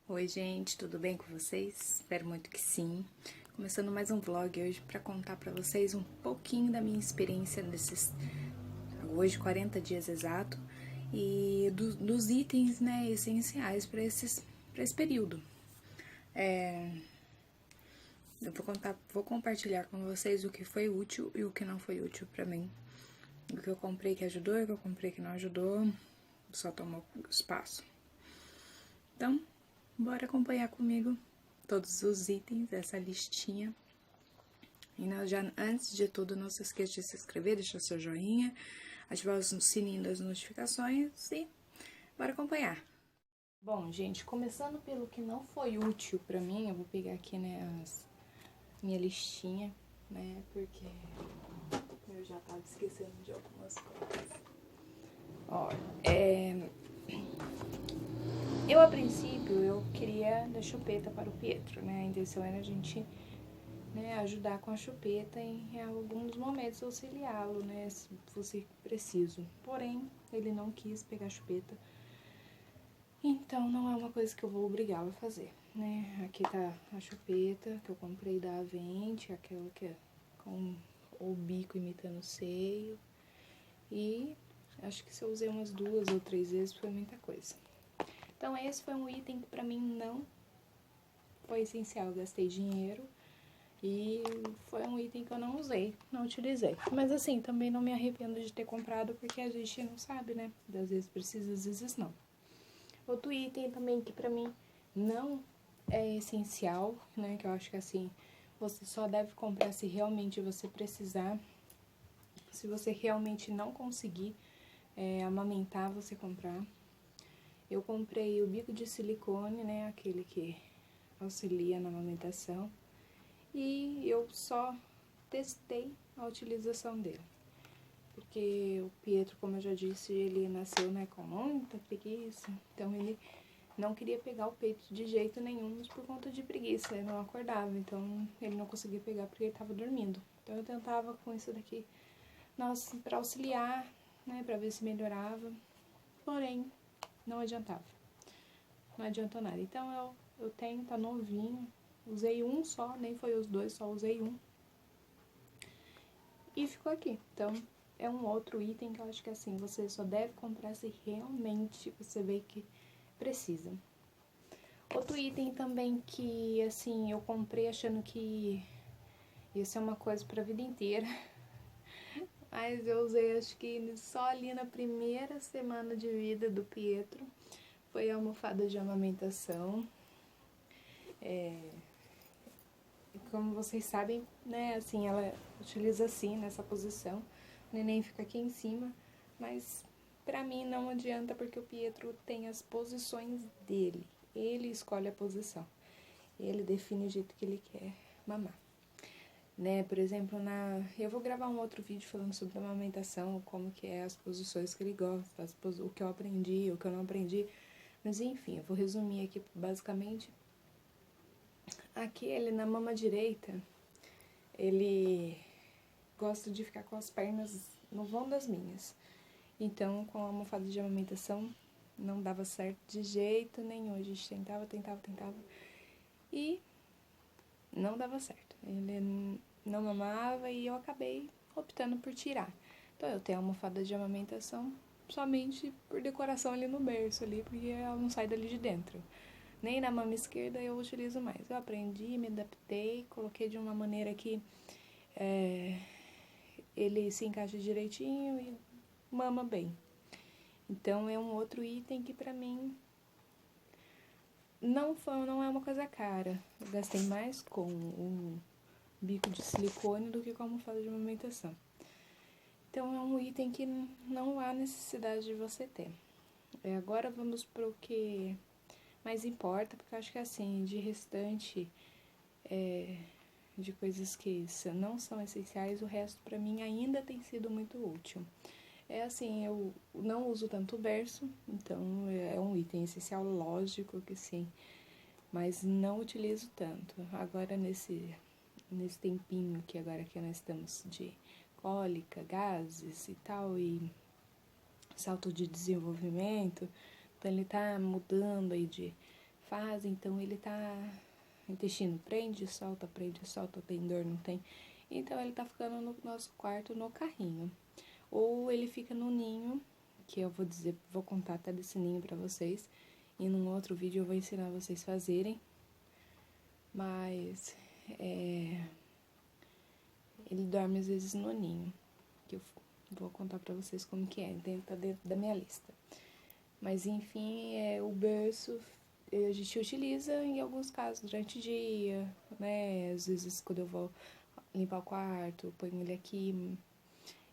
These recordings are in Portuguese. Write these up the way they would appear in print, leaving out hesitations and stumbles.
Oi, gente, tudo bem com vocês? Espero muito que sim. Começando mais um vlog hoje para contar para vocês um pouquinho da minha experiência nesses hoje 40 dias exato e dos itens, né, essenciais para esse período. Eu vou compartilhar com vocês o que foi útil e o que não foi útil para mim. O que eu comprei que ajudou e o que eu comprei que não ajudou, só tomou espaço. Então, bora acompanhar comigo todos os itens dessa listinha. E antes de tudo, não se esqueça de se inscrever, deixar seu joinha, ativar o sininho das notificações e bora acompanhar. Bom, gente, começando pelo que não foi útil pra mim, eu vou pegar aqui, né, minha listinha, né, porque eu já tava esquecendo de algumas coisas. Ó, eu a princípio, eu queria da chupeta para o Pietro, né, a intenção era a gente, né, ajudar com a chupeta em alguns momentos, auxiliá-lo, né, se fosse preciso. Porém, ele não quis pegar a chupeta, então não é uma coisa que eu vou obrigá-lo a fazer, né. Aqui tá a chupeta que eu comprei da Avente, aquela que é com o bico imitando o seio, e acho que se eu usei umas 2 ou 3 vezes foi muita coisa. Então esse foi um item que pra mim não foi essencial, eu gastei dinheiro. E foi um item que eu não usei, não utilizei. Mas assim, também não me arrependo de ter comprado, porque a gente não sabe, né? Às vezes precisa, às vezes não. Outro item também que pra mim não é essencial, né? Que eu acho que assim, você só deve comprar se realmente você precisar. Se você realmente não conseguir amamentar, você comprar. Eu comprei o bico de silicone, né? Aquele que auxilia na amamentação. E eu só testei a utilização dele. Porque o Pietro, como eu já disse, ele nasceu, né, com muita preguiça. Então ele não queria pegar o peito de jeito nenhum por conta de preguiça. Ele não acordava, então ele não conseguia pegar porque ele estava dormindo. Então eu tentava com isso daqui, nossa, para auxiliar, né, para ver se melhorava. Porém, não adiantava. Não adiantou nada. Então eu tenho, tá novinho. Usei um só, nem foi os dois, só usei um. E ficou aqui. Então, é um outro item que eu acho que assim, você só deve comprar se realmente você vê que precisa. Outro item também que, assim, eu comprei achando que ia ser uma coisa pra vida inteira. Mas eu usei, acho que só ali na primeira semana de vida do Pietro. Foi a almofada de amamentação. Como vocês sabem, né, assim, ela utiliza assim, nessa posição. O neném fica aqui em cima, mas pra mim não adianta porque o Pietro tem as posições dele. Ele escolhe a posição. Ele define o jeito que ele quer mamar. Né, por exemplo, eu vou gravar um outro vídeo falando sobre a amamentação, como que é as posições que ele gosta, o que eu aprendi, o que eu não aprendi. Mas enfim, eu vou resumir aqui basicamente. Aqui ele na mama direita, ele gosta de ficar com as pernas no vão das minhas. Então, com a almofada de amamentação, não dava certo de jeito nenhum. A gente tentava. E não dava certo. Ele não mamava e eu acabei optando por tirar. Então, eu tenho a almofada de amamentação somente por decoração ali no berço, ali, porque ela não sai dali de dentro. Nem na mama esquerda eu utilizo mais. Eu aprendi, me adaptei, coloquei de uma maneira que ele se encaixa direitinho e mama bem. Então é um outro item que pra mim não é uma coisa cara. Eu gastei mais com um bico de silicone do que com a almofada de amamentação. Então é um item que não há necessidade de você ter. Agora vamos pro que mais importa, porque eu acho que assim, de restante de coisas que não são essenciais, o resto pra mim ainda tem sido muito útil. É assim, eu não uso tanto o berço, então é um item essencial, lógico que sim, mas não utilizo tanto. Agora nesse tempinho que agora que nós estamos de cólica, gases e tal, e salto de desenvolvimento, então ele tá mudando aí de fase, então ele intestino prende, solta, tem dor, não tem. Então ele tá ficando no nosso quarto no carrinho. Ou ele fica no ninho, que eu vou contar até desse ninho pra vocês. E num outro vídeo eu vou ensinar vocês fazerem. Mas ele dorme às vezes no ninho, que eu vou contar pra vocês como que é, tá dentro da minha lista. Mas enfim, o berço a gente utiliza em alguns casos durante o dia, né? Às vezes quando eu vou limpar o quarto, eu ponho ele aqui.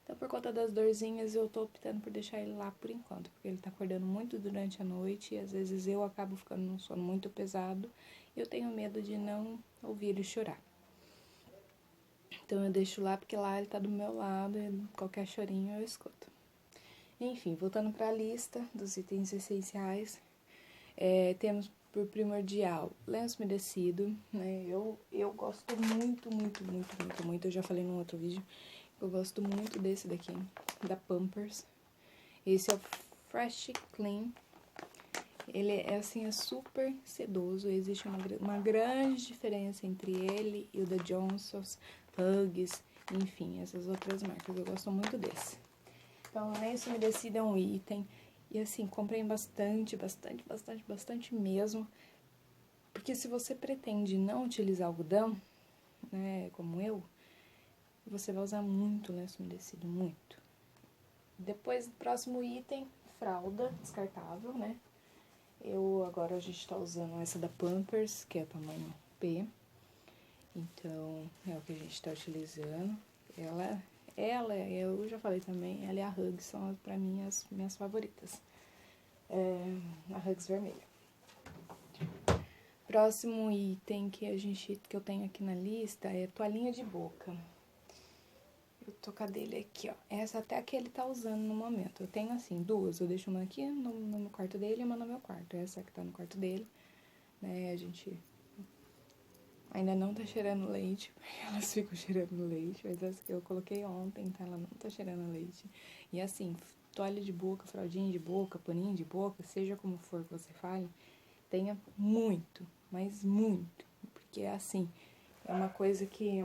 Então por conta das dorzinhas eu tô optando por deixar ele lá por enquanto, porque ele tá acordando muito durante a noite e às vezes eu acabo ficando num sono muito pesado e eu tenho medo de não ouvir ele chorar. Então eu deixo lá porque lá ele tá do meu lado e qualquer chorinho eu escuto. Enfim, voltando para a lista dos itens essenciais, temos por primordial lenço umedecido, né? Eu gosto muito, eu já falei num outro vídeo, eu gosto muito desse daqui, da Pampers. Esse é o Fresh Clean. Ele é super sedoso, existe uma grande diferença entre ele e o da Johnson's, Huggies, enfim, essas outras marcas. Eu gosto muito desse. Então, lenço umedecido é um item. E assim, comprei bastante mesmo. Porque se você pretende não utilizar algodão, né, como eu, você vai usar muito lenço umedecido, muito. Depois, o próximo item, fralda descartável, né? Agora a gente tá usando essa da Pampers, que é tamanho P. Então, é o que a gente tá utilizando. Eu já falei também, ela e a Huggies são pra mim as minhas favoritas. A Huggies vermelha. Próximo item que eu tenho aqui na lista é toalhinha de boca. Eu tô com a dele aqui, ó. Essa até que ele tá usando no momento. Eu tenho assim, duas. Eu deixo uma aqui no quarto dele e uma no meu quarto. Essa que tá no quarto dele, né? A gente ainda não tá cheirando leite, porque elas ficam cheirando leite. Mas essa que eu coloquei ontem, tá? Ela não tá cheirando leite. E assim, toalha de boca, fraldinha de boca, paninho de boca, seja como for que você fale, tenha muito, mas muito. Porque assim, é uma coisa que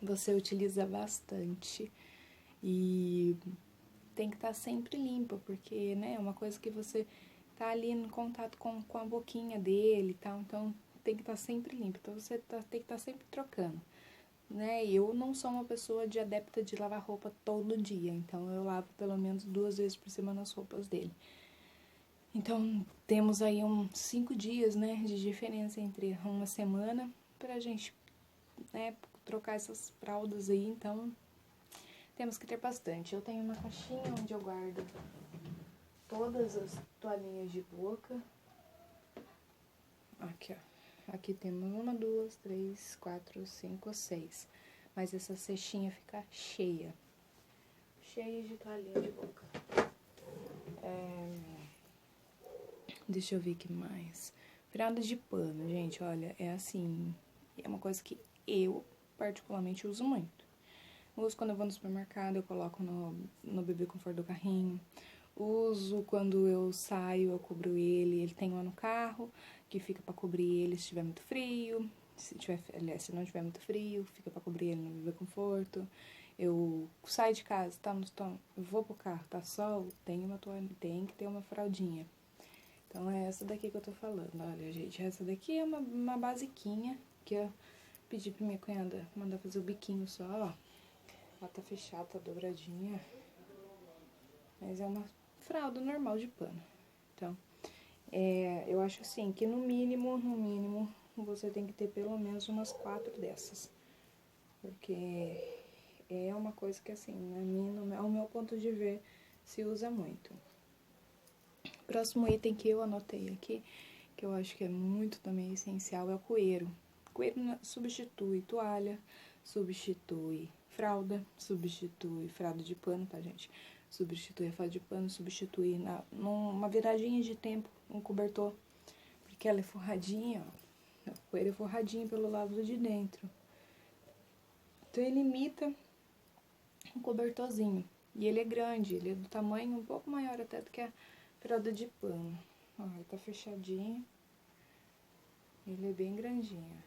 você utiliza bastante e tem que estar sempre limpa, porque, né, é uma coisa que você tá ali em contato com a boquinha dele e tal, então tem que estar sempre limpo, então você tem que estar sempre trocando, né, eu não sou uma pessoa de adepta de lavar roupa todo dia, então eu lavo pelo menos 2 vezes por semana as roupas dele. Então, temos aí uns 5 dias, né, de diferença entre uma semana pra gente, né, trocar essas fraldas aí, então temos que ter bastante. Eu tenho uma caixinha onde eu guardo todas as toalhinhas de boca. Aqui, ó. Aqui temos 1, 2, 3, 4, 5, 6. Mas essa cestinha fica cheia. Cheia de toalhinha de boca. Deixa eu ver o que mais. Fralda de pano, gente, olha, é assim, é uma coisa que eu particularmente uso muito. Uso quando eu vou no supermercado, eu coloco no bebê conforto do carrinho. Uso quando eu saio, eu cubro ele tem uma no carro, que fica pra cobrir ele se tiver muito frio. Se não tiver muito frio, fica pra cobrir ele no bebê conforto. Eu saio de casa, eu vou pro carro, tá sol, tem uma toalha, tem que ter uma fraldinha. Então, é essa daqui que eu tô falando. Olha, gente, essa daqui é uma basiquinha que eu pedi pra minha cunhada mandar fazer o biquinho só, ó. Ela tá fechada, tá dobradinha. Mas é uma fralda normal de pano. Então, eu acho assim, que no mínimo, você tem que ter pelo menos umas 4 dessas. Porque é uma coisa que, assim, ao meu ponto de ver, se usa muito. Próximo item que eu anotei aqui, que eu acho que é muito também essencial, é o coeiro. Coeiro substitui toalha, substitui fralda de pano, tá, gente? Substitui a fralda de pano, substitui numa viradinha de tempo um cobertor, porque ela é forradinha, ó. O coeiro é forradinho pelo lado de dentro. Então ele imita um cobertorzinho. E ele é grande, ele é do tamanho um pouco maior até do que a fralda de pano. Ó, ele tá fechadinho. Ele é bem grandinho.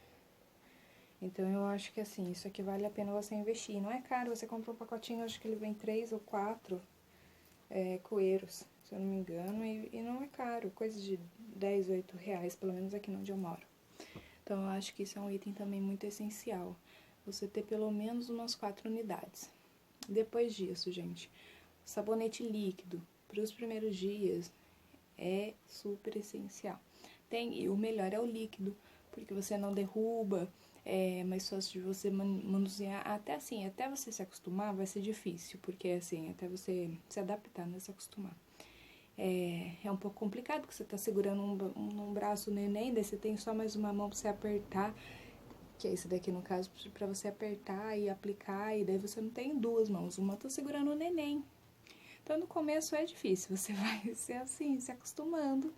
Então, eu acho que assim, isso aqui vale a pena você investir. Não é caro, você compra um pacotinho, acho que ele vem 3 ou 4 coeiros, se eu não me engano. E não é caro, coisa de 10, 8 reais, pelo menos aqui onde eu moro. Então, eu acho que isso é um item também muito essencial. Você ter pelo menos umas 4 unidades. Depois disso, gente, sabonete líquido para os primeiros dias é super essencial. E o melhor é o líquido, porque você não derruba, é mais fácil de você manusear. Até assim, até você se acostumar vai ser difícil, porque assim, até você se adaptar, não é se acostumar. É um pouco complicado, porque você tá segurando um braço neném, daí você tem só mais uma mão pra você apertar, que é esse daqui no caso, pra você apertar e aplicar, e daí você não tem duas mãos, uma tá segurando o neném. Então no começo é difícil, você vai ser assim, se acostumando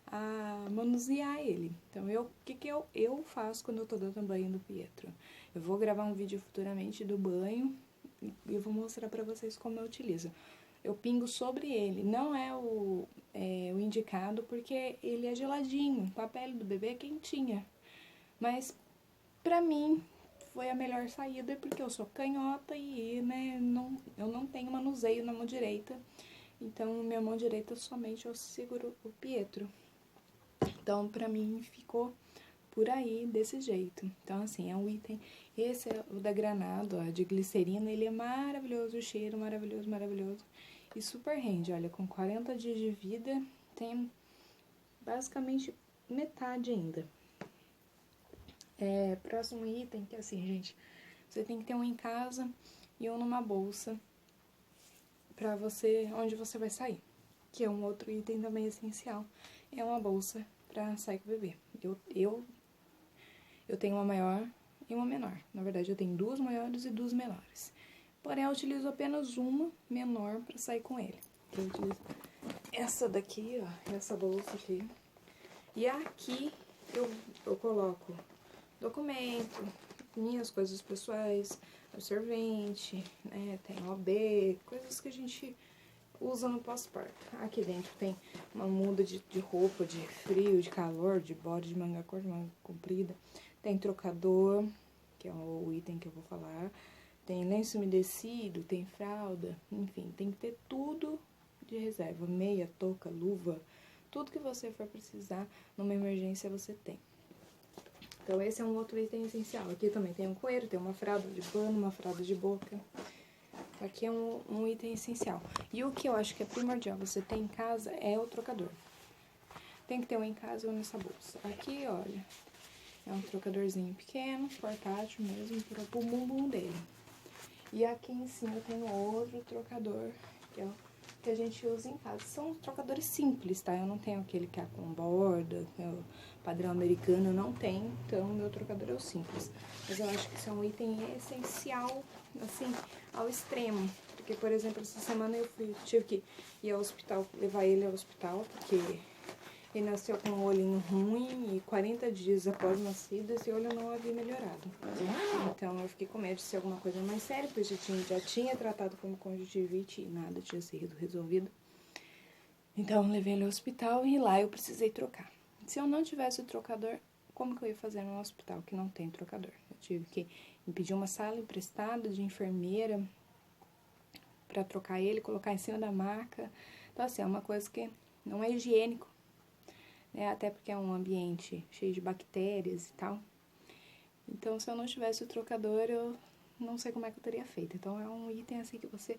a manusear ele. Então, o que eu faço quando eu tô dando banho no Pietro? Eu vou gravar um vídeo futuramente do banho e eu vou mostrar pra vocês como eu utilizo. Eu pingo sobre ele, não é o indicado porque ele é geladinho, a pele do bebê é quentinha. Mas, pra mim, foi a melhor saída porque eu sou canhota e, né, eu não tenho manuseio na mão direita. Então, minha mão direita somente eu seguro o Pietro. Então, pra mim, ficou por aí, desse jeito. Então, assim, é um item... Esse é o da Granado, ó, de glicerina. Ele é maravilhoso, o cheiro maravilhoso, maravilhoso. E super rende, olha, com 40 dias de vida, tem basicamente metade ainda. Próximo item, que é assim, gente, você tem que ter um em casa e um numa bolsa pra você, onde você vai sair. Que é um outro item também essencial. É uma bolsa pra sair com o bebê. Eu tenho uma maior e uma menor. Na verdade, eu tenho 2 maiores e 2 menores. Porém, eu utilizo apenas uma menor para sair com ele. Eu utilizo essa daqui, ó, essa bolsa aqui. E aqui eu coloco documento, minhas coisas pessoais, absorvente, né, tem OB, coisas que a gente usa no pós-parto. Aqui dentro tem uma muda de roupa, de frio, de calor, de body, de manga curta, de manga comprida. Tem trocador, que é o item que eu vou falar. Tem lenço umedecido, tem fralda, enfim, tem que ter tudo de reserva. Meia, touca, luva, tudo que você for precisar numa emergência você tem. Então esse é um outro item essencial. Aqui também tem um coeiro, tem uma fralda de pano, uma fralda de boca. Aqui é um item essencial. E o que eu acho que é primordial você ter em casa é o trocador. Tem que ter um em casa ou nessa bolsa. Aqui, olha, é um trocadorzinho pequeno, portátil mesmo, para o bumbum dele. E aqui em cima tem outro trocador, que é o que a gente usa em casa. São trocadores simples, tá? Eu não tenho aquele que é com borda, que é o padrão americano, eu não tenho. Então, o meu trocador é o simples. Mas eu acho que isso é um item essencial, assim, ao extremo. Porque, por exemplo, essa semana eu tive que ir ao hospital, levar ele ao hospital, porque ele nasceu com um olhinho ruim e 40 dias após nascido, esse olho não havia melhorado. Então, eu fiquei com medo de ser alguma coisa mais séria, porque já tinha tratado como conjuntivite e nada tinha sido resolvido. Então, eu levei ele ao hospital e lá eu precisei trocar. Se eu não tivesse o trocador, como que eu ia fazer no hospital que não tem trocador? Eu tive que pedir uma sala emprestada de enfermeira para trocar ele, colocar em cima da maca. Então, assim, é uma coisa que não é higiênico, né? Até porque é um ambiente cheio de bactérias e tal. Então, se eu não tivesse o trocador, eu não sei como é que eu teria feito. Então, é um item assim que você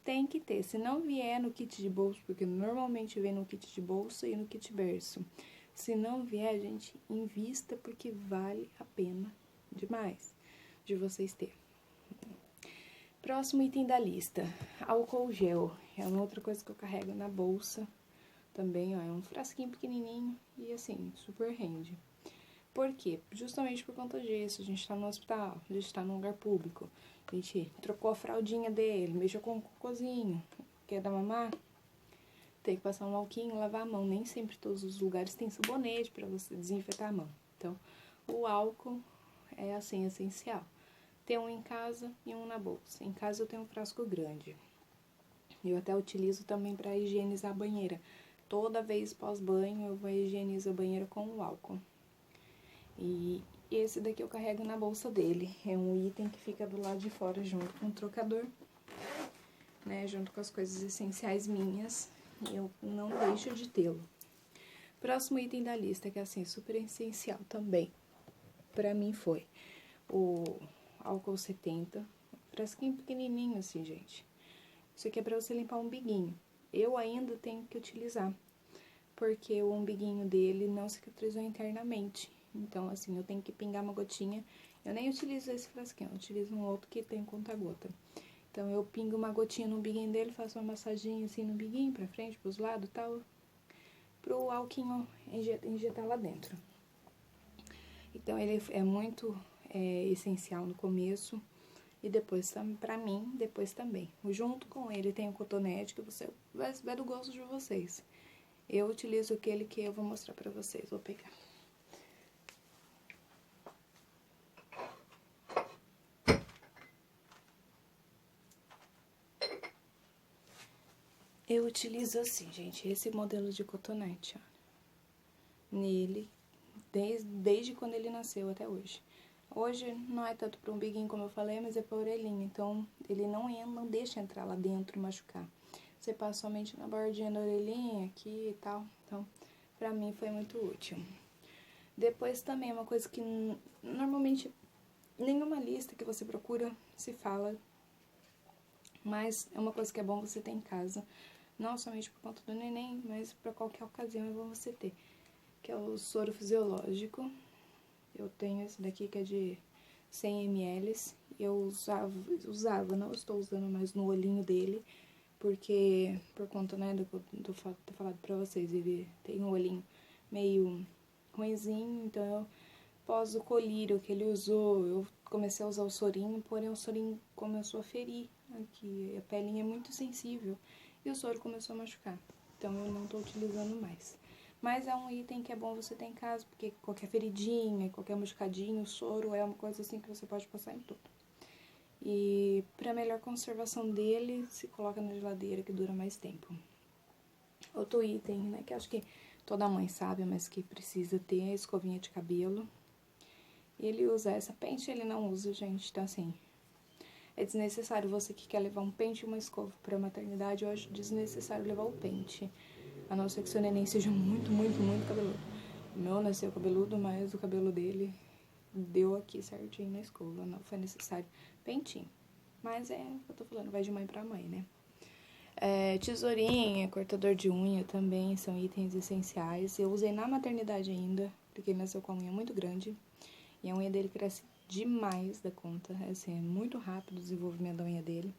tem que ter. Se não vier no kit de bolso, porque normalmente vem no kit de bolsa e no kit berço. Se não vier, gente, invista porque vale a pena demais de vocês terem. Próximo item da lista, álcool gel. É uma outra coisa que eu carrego na bolsa também, ó. É um frasquinho pequenininho e assim, super rende. Por quê? Justamente por conta disso. A gente tá no hospital, a gente tá num lugar público. A gente trocou a fraldinha dele, mexeu com o cocôzinho. Quer dar mamar? Tem que passar um alquinho, lavar a mão. Nem sempre todos os lugares têm sabonete pra você desinfetar a mão. Então, o álcool é assim, essencial. Ter um em casa e um na bolsa. Em casa eu tenho um frasco grande. Eu até utilizo também pra higienizar a banheira. toda vez pós-banho eu vou higienizar o banheiro com o álcool. E esse daqui eu carrego na bolsa dele. É um item que fica do lado de fora junto com o trocador, né? Junto com as coisas essenciais minhas. Eu não deixo de tê-lo. Próximo item da lista, que é assim, super essencial também. Pra mim foi o álcool 70. Frasquinho pequenininho assim, gente. Isso aqui é pra você limpar o umbiguinho. Eu ainda tenho que utilizar, porque o umbiguinho dele não cicatrizou internamente. Então, assim, eu tenho que pingar uma gotinha. Eu nem utilizo esse frasquinho, eu utilizo um outro que tem conta-gota. Então, eu pingo uma gotinha no umbiguinho dele, faço uma massaginha assim no umbiguinho, pra frente, pros lados e tal, pro alquinho injetar lá dentro. Então, ele é muito essencial no começo. E depois, pra mim, depois também. Junto com ele tem o cotonete, que você vai do gosto de vocês. Eu utilizo aquele que eu vou mostrar pra vocês. Vou pegar. Eu utilizo assim, gente, esse modelo de cotonete, ó. Nele, desde quando ele nasceu até hoje. Hoje não é tanto pro umbiguinho, como eu falei, mas é pra orelhinha. Então, ele não deixa entrar lá dentro e machucar. Você passa somente na bordinha da orelhinha aqui e tal. Então, pra mim foi muito útil. Depois também, uma coisa que normalmente nenhuma lista que você procura se fala, mas é uma coisa que é bom você ter em casa. Não somente por conta do neném, mas pra qualquer ocasião é bom você ter. Que é o soro fisiológico. Eu tenho esse daqui que é de 100 ml. Eu usava, não estou usando mais no olhinho dele, porque, por conta, né, do fato de ter falado pra vocês, ele tem um olhinho meio ruinzinho, então eu, após o colírio que ele usou, eu comecei a usar o sorinho, porém o sorinho começou a ferir aqui, a pelinha é muito sensível, e o soro começou a machucar, então eu não tô utilizando mais. Mas é um item que é bom você ter em casa, porque qualquer feridinha, qualquer machucadinho, o soro é uma coisa assim que você pode passar em tudo. E para melhor conservação dele, se coloca na geladeira que dura mais tempo. Outro item, né, que acho que toda mãe sabe, mas que precisa ter, é a escovinha de cabelo. Ele usa essa, pente ele não usa, gente, então assim, é desnecessário você que quer levar um pente e uma escova pra maternidade, eu acho desnecessário levar o pente. A não ser que seu neném seja muito, muito, muito cabeludo. O meu nasceu cabeludo, mas o cabelo dele deu aqui certinho na escova. Não foi necessário pentinho. Mas é o que eu tô falando, vai de mãe pra mãe, né? Tesourinha, cortador de unha também são itens essenciais. Eu usei na maternidade ainda, porque ele nasceu com a unha muito grande. E a unha dele cresce demais da conta. Assim, é muito rápido o desenvolvimento da unha dele.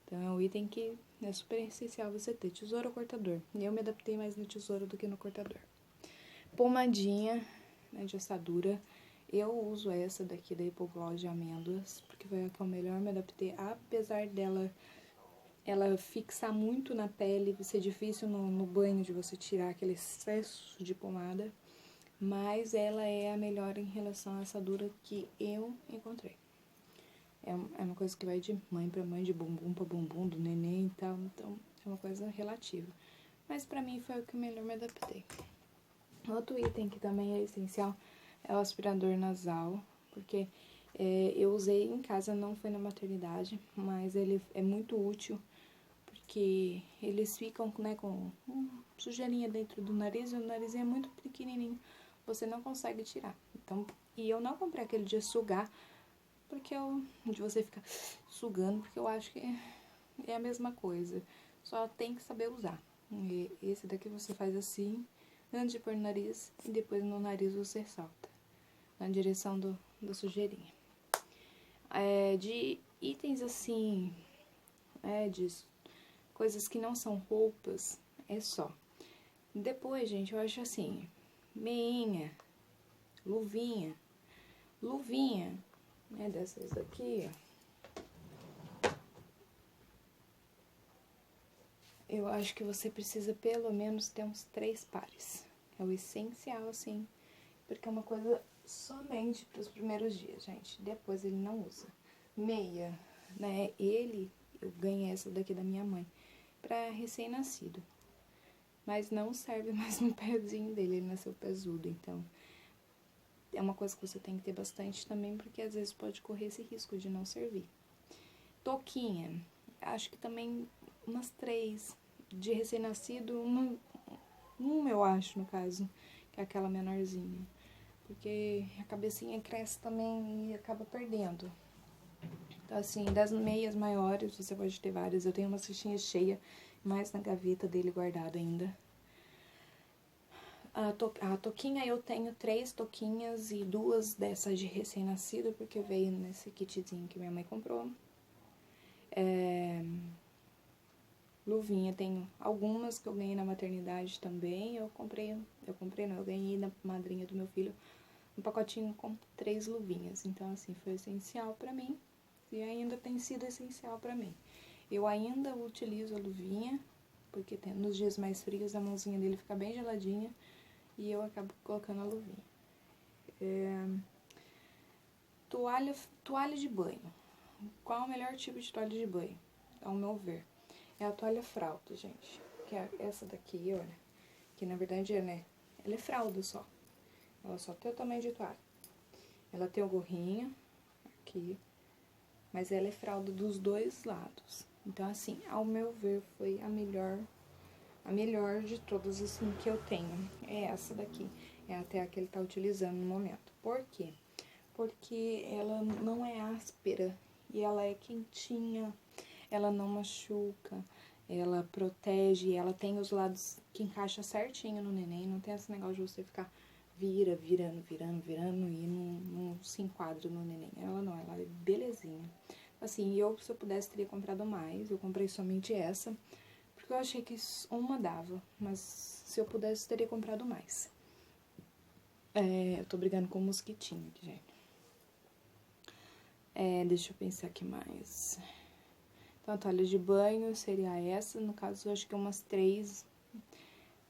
Então, é um item que é super essencial você ter. Tesouro ou cortador. E eu me adaptei mais no tesouro do que no cortador. Pomadinha, né, de assadura. Eu uso essa daqui da Hipoglós de amêndoas, porque foi a que eu melhor me adaptei. Apesar dela ela fixar muito na pele, ser difícil no banho de você tirar aquele excesso de pomada. Mas ela é a melhor em relação à assadura que eu encontrei. É uma coisa que vai de mãe pra mãe, de bumbum pra bumbum, do neném e tal. Então, é uma coisa relativa. Mas pra mim foi o que melhor me adaptei. Outro item que também é essencial é o aspirador nasal. Porque eu usei em casa, não foi na maternidade. Mas ele é muito útil. Porque eles ficam, né, com sujeirinha dentro do nariz. E o nariz é muito pequenininho. Você não consegue tirar. Então, e eu não comprei aquele de sugar, porque de você ficar sugando, porque eu acho que é a mesma coisa. Só tem que saber usar. E esse daqui você faz assim, antes de pôr no nariz, e depois no nariz você solta, na direção da sujeirinha. De itens assim, de coisas que não são roupas, é só. Depois, gente, eu acho assim, meinha, luvinha, né, dessas daqui, ó. Eu acho que você precisa pelo menos ter uns 3 pares. É o essencial, assim, porque é uma coisa somente para os primeiros dias, gente. Depois ele não usa. Meia, né? Eu ganhei essa daqui da minha mãe, para recém-nascido. mas não serve mais no pezinho dele, ele nasceu pesudo, então é uma coisa que você tem que ter bastante também, porque às vezes pode correr esse risco de não servir. Toquinha, acho que também umas 3, de recém-nascido, uma eu acho, no caso, que é aquela menorzinha, porque a cabecinha cresce também e acaba perdendo. Então, assim, das meias maiores, você pode ter várias. Eu tenho uma cestinha cheia, mais na gaveta dele guardada ainda. A toquinha, eu tenho 3 toquinhas e 2 dessas de recém-nascido, porque veio nesse kitzinho que minha mãe comprou. Luvinha, tenho algumas que eu ganhei na maternidade também. Eu ganhei da madrinha do meu filho um pacotinho com 3 luvinhas. Então, assim, foi essencial pra mim e ainda tem sido essencial pra mim. Eu ainda utilizo a luvinha, porque nos dias mais frios a mãozinha dele fica bem geladinha e eu acabo colocando a luvinha. Toalha de banho. Qual é o melhor tipo de toalha de banho? Ao meu ver, é a toalha fralda, gente. Que é essa daqui, olha. Que na verdade é, né? Ela é fralda só. Ela só tem o tamanho de toalha. Ela tem o gorrinho aqui, mas ela é fralda dos 2 lados. Então, assim, ao meu ver, foi a melhor de todas, assim, que eu tenho. É essa daqui. É até a que ele tá utilizando no momento. Por quê? Porque ela não é áspera e ela é quentinha. Ela não machuca, ela protege, ela tem os lados que encaixa certinho no neném, não tem esse negócio de você ficar virando e não se enquadra no neném. Ela não, ela é belezinha. Assim, se eu pudesse, teria comprado mais, eu comprei somente essa, porque eu achei que uma dava, mas se eu pudesse, teria comprado mais. Eu tô brigando com um mosquitinho aqui, gente. Deixa eu pensar aqui mais. Então, a toalha de banho seria essa. No caso, eu acho que é umas 3.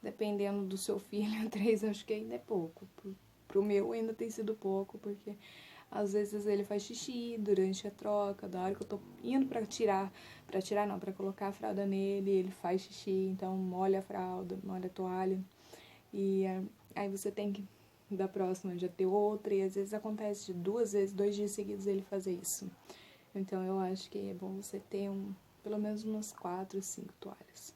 Dependendo do seu filho, 3 eu acho que ainda é pouco. Pro meu ainda tem sido pouco, porque às vezes ele faz xixi durante a troca, da hora que eu tô indo pra colocar a fralda nele, ele faz xixi, então molha a fralda, molha a toalha. E aí você tem que, da próxima, já ter outra, e às vezes acontece de 2 vezes, 2 dias seguidos ele fazer isso. Então, eu acho que é bom você ter pelo menos umas 4, 5 toalhas.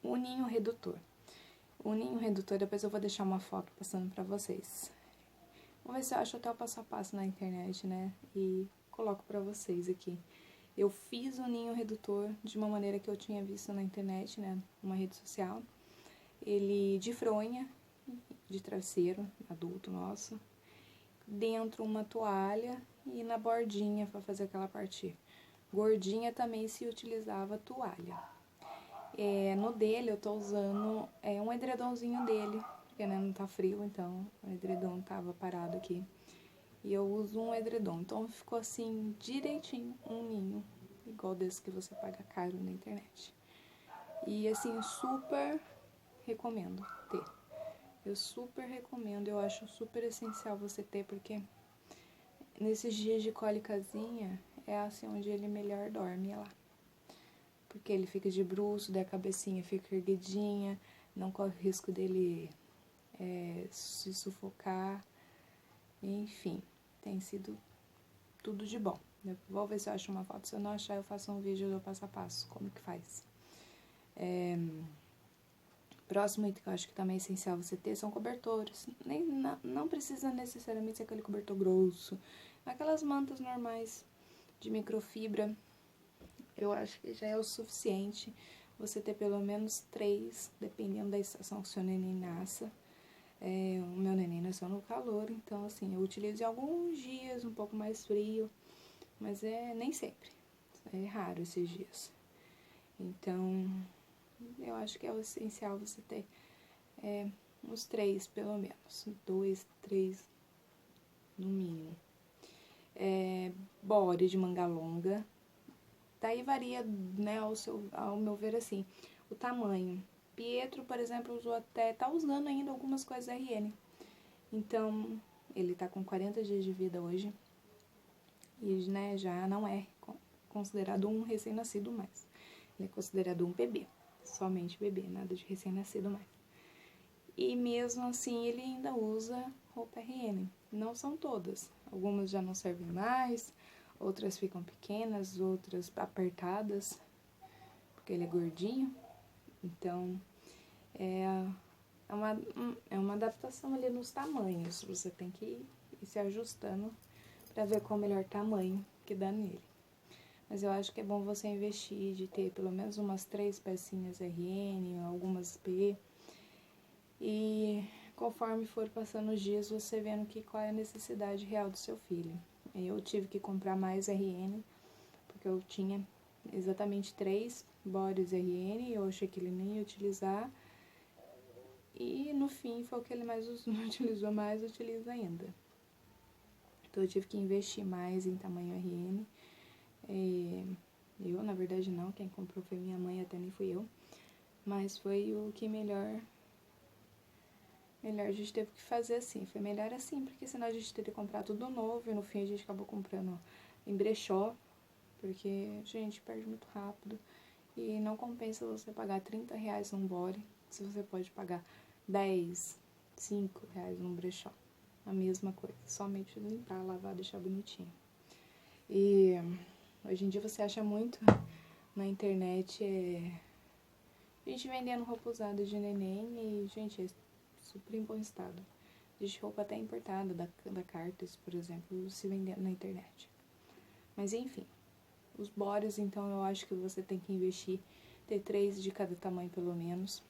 O ninho redutor. O ninho redutor, depois eu vou deixar uma foto passando pra vocês. Vou ver se eu acho até o passo a passo na internet, né? E coloco pra vocês aqui. Eu fiz o ninho redutor de uma maneira que eu tinha visto na internet, né? Numa rede social. Ele de fronha, de travesseiro, adulto nosso. Dentro uma toalha e na bordinha para fazer aquela parte gordinha também se utilizava toalha. No dele eu tô usando um edredomzinho dele, porque né, não tá frio, então o edredom tava parado aqui. E eu uso um edredom, então ficou assim direitinho, um ninho, igual desse que você paga caro na internet. E assim, super recomendo ter. Eu super recomendo, eu acho super essencial você ter, porque nesses dias de cólicazinha, é assim onde ele melhor dorme, é lá. Porque ele fica de bruço, daí a cabecinha fica erguidinha, não corre o risco dele se sufocar. Enfim, tem sido tudo de bom. Eu vou ver se eu acho uma foto. Se eu não achar, eu faço um vídeo do passo a passo, como que faz. Próximo item que eu acho que também é essencial você ter são cobertores. Não precisa necessariamente ser aquele cobertor grosso. Aquelas mantas normais de microfibra, eu acho que já é o suficiente você ter pelo menos 3, dependendo da estação que o seu neném nasça. O meu neném nasceu no calor, então assim, eu utilizo em alguns dias um pouco mais frio, mas nem sempre. É raro esses dias. Então, eu acho que é o essencial você ter uns 3, pelo menos. 2, 3, no mínimo. Body de manga longa. Daí varia, né, ao meu ver, assim, o tamanho. Pietro, por exemplo, tá usando ainda algumas coisas RN. Então, ele tá com 40 dias de vida hoje. E, né, já não é considerado um recém-nascido mais. Ele é considerado um bebê, somente bebê, nada de recém-nascido mais. E mesmo assim ele ainda usa roupa RN. Não são todas, algumas já não servem mais, outras ficam pequenas, outras apertadas, porque ele é gordinho. Então é uma adaptação ali nos tamanhos, você tem que ir se ajustando para ver qual é o melhor tamanho que dá nele. Mas eu acho que é bom você investir de ter pelo menos umas 3 pecinhas RN, algumas P. E conforme for passando os dias, você vendo qual é a necessidade real do seu filho. Eu tive que comprar mais RN, porque eu tinha exatamente 3 bodies RN, eu achei que ele nem ia utilizar. E no fim foi o que ele mais não utilizou mais, utiliza ainda. Então eu tive que investir mais em tamanho RN. Eu, na verdade, não. Quem comprou foi minha mãe, até nem fui eu. Mas foi o que melhor a gente teve que fazer assim. Foi melhor assim, porque senão a gente teria que comprar tudo novo. E no fim a gente acabou comprando em brechó. Porque, gente, perde muito rápido. E não compensa você pagar R$30 num body, se você pode pagar 10, R$5 num brechó. A mesma coisa, somente limpar, lavar, deixar bonitinho. E hoje em dia você acha muito na internet gente vendendo roupa usada de neném e, gente, é super em bom estado. Existe roupa até importada da Cartas, por exemplo, se vendendo na internet. Mas enfim, os bodies, então eu acho que você tem que investir, ter 3 de cada tamanho pelo menos.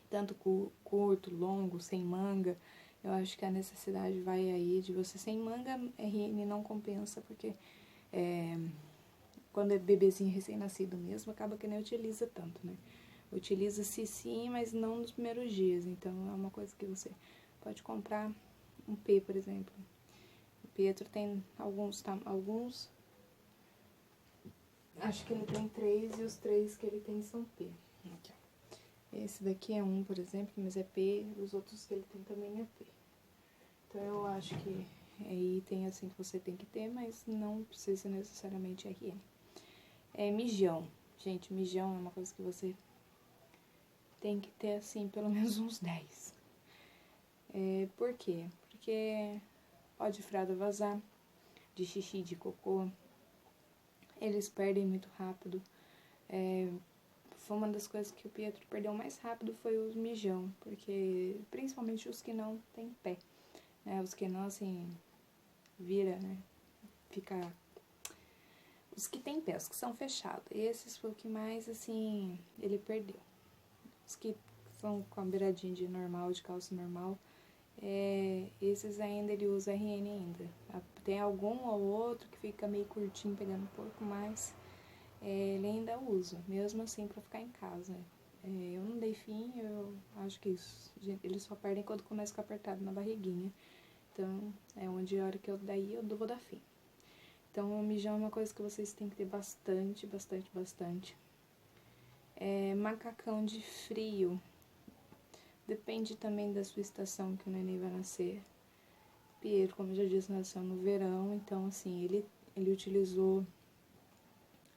Tanto curto, longo, sem manga. Eu acho que a necessidade vai aí de você sem manga. RN não compensa, porque quando é bebezinho recém-nascido mesmo, acaba que nem utiliza tanto, né? Utiliza-se sim, mas não nos primeiros dias. Então é uma coisa que você pode comprar. Um P, por exemplo. O Pietro tem alguns, acho que ele tem 3 e os 3 que ele tem são P. Aqui, ó. Esse daqui é um, por exemplo, mas é P, os outros que ele tem também é P. Então eu acho que aí tem assim que você tem que ter, mas não precisa necessariamente RN. Mijão. Gente, mijão é uma coisa que você tem que ter assim, pelo menos uns 10. Por quê? Porque pode fralda vazar, de xixi, de cocô. Eles perdem muito rápido. Foi uma das coisas que o Pietro perdeu mais rápido foi os mijão, porque principalmente os que não tem pé, né? Os que não, assim, vira, né? Fica... Os que tem pé, os que são fechados, esses foi o que mais, assim, ele perdeu. Os que são com a beiradinha de normal, de calça normal, esses ainda ele usa RN ainda. Tem algum ou outro que fica meio curtinho, pegando um pouco mais... ele ainda usa, mesmo assim, pra ficar em casa. Eu não dei fim, eu acho que isso, eles só perdem quando começa a ficar apertado na barriguinha. Então, é onde a hora que eu vou dar fim. Então, o mijão é uma coisa que vocês têm que ter bastante, bastante, bastante. Macacão de frio. Depende também da sua estação que o neném vai nascer. Pietro, como eu já disse, nasceu no verão, então, assim, ele utilizou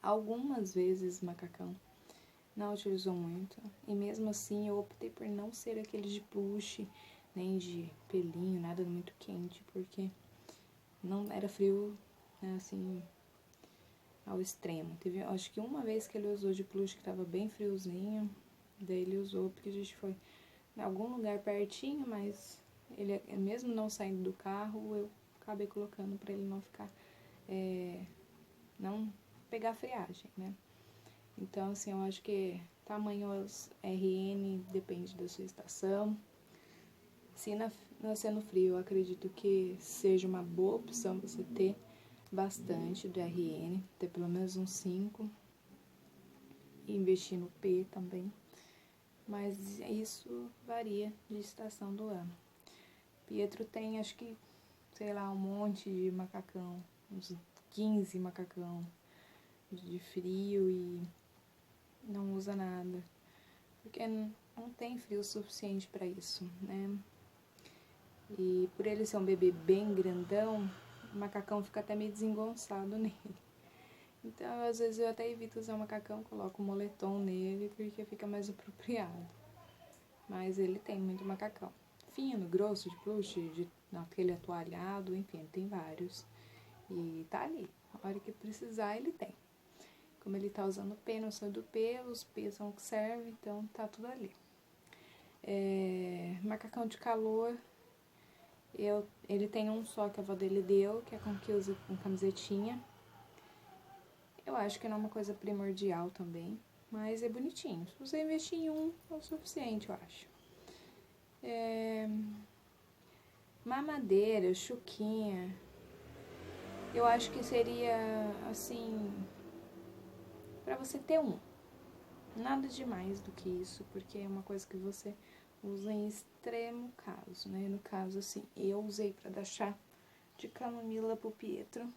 algumas vezes macacão, não utilizou muito, e mesmo assim eu optei por não ser aquele de plush, nem de pelinho, nada muito quente, porque não era frio, né, assim, ao extremo. Teve, acho que uma vez que ele usou de plush que tava bem friozinho, daí ele usou porque a gente foi em algum lugar pertinho, mas ele, mesmo não saindo do carro, eu acabei colocando pra ele não ficar, não pegar friagem, né? Então, assim, eu acho que tamanhos RN depende da sua estação. Se nascer no frio, eu acredito que seja uma boa opção você ter bastante do RN, ter pelo menos uns 5. E investir no P também. Mas isso varia de estação do ano. Pietro tem, acho que, sei lá, um monte de macacão, uns 15 macacão de frio e não usa nada, porque não tem frio suficiente para isso, né? E por ele ser um bebê bem grandão, o macacão fica até meio desengonçado nele. Então, às vezes eu até evito usar o macacão, coloco um moletom nele, porque fica mais apropriado. Mas ele tem muito macacão. Fino, grosso, de plush, aquele atoalhado, enfim, tem vários. E tá ali. A hora que precisar, ele tem. Como ele tá usando P, não sou do P, os P são o que serve, então tá tudo ali. Macacão de calor, ele tem um só que a avó dele deu, que é com que usa com camisetinha. Eu acho que não é uma coisa primordial também, mas é bonitinho. Se você investir em um, é o suficiente, eu acho. Mamadeira, chuquinha, eu acho que seria, assim, pra você ter um. Nada de mais do que isso, porque é uma coisa que você usa em extremo caso, né? No caso, assim, eu usei pra dar chá de camomila pro Pietro.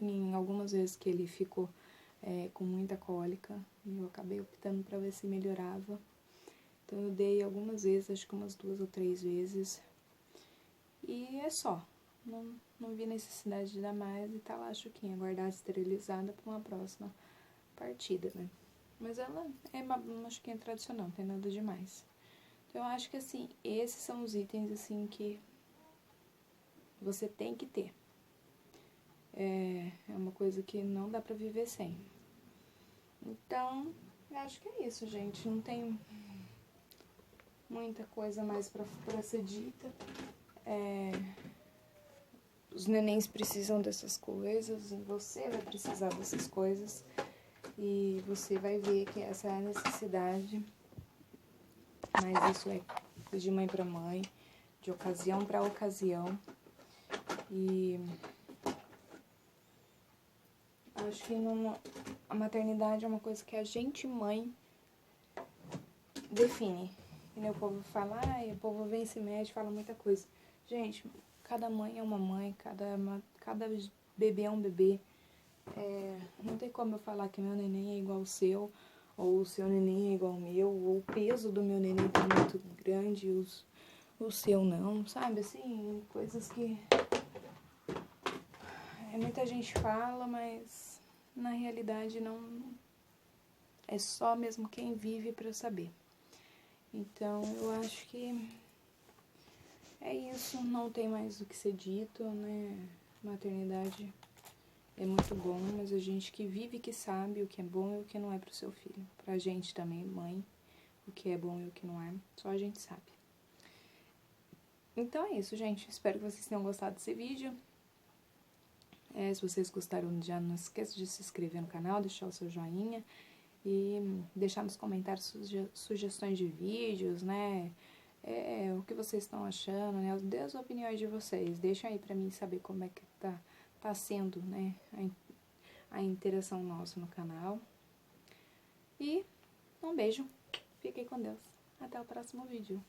Em algumas vezes que ele ficou com muita cólica, eu acabei optando pra ver se melhorava. Então eu dei algumas vezes, acho que umas 2 ou 3 vezes. E é só. Não vi necessidade de dar mais e tá lá a chuquinha guardada, esterilizada pra uma próxima partida, né? Mas ela é uma chuquinha tradicional, não tem nada demais. Então eu acho que assim, esses são os itens assim que você tem que ter. É uma coisa que não dá pra viver sem. Então, eu acho que é isso, gente. Não tem muita coisa mais pra ser dita. Os nenéns precisam dessas coisas e você vai precisar dessas coisas. E você vai ver que essa é a necessidade. Mas isso é de mãe pra mãe, de ocasião pra ocasião. E acho que a maternidade é uma coisa que a gente, mãe, define. E o povo fala, o povo vem se mete, fala muita coisa. Gente, cada mãe é uma mãe, cada bebê é um bebê. Não tem como eu falar que meu neném é igual ao seu, ou o seu neném é igual ao meu, ou o peso do meu neném tá muito grande e o seu não, sabe? Assim, coisas que muita gente fala, mas na realidade não é só mesmo quem vive pra saber. Então eu acho que é isso, não tem mais o que ser dito, né? Maternidade é muito bom, mas a gente que vive que sabe o que é bom e o que não é pro seu filho. Pra gente também, mãe, o que é bom e o que não é, só a gente sabe. Então é isso, gente. Espero que vocês tenham gostado desse vídeo. Se vocês gostaram, já não esqueça de se inscrever no canal, deixar o seu joinha e deixar nos comentários sugestões de vídeos, né? O que vocês estão achando, né? Dê as opiniões de vocês. Deixa aí pra mim saber como é que tá sendo, né? A interação nossa no canal. E um beijo. Fiquem com Deus. Até o próximo vídeo.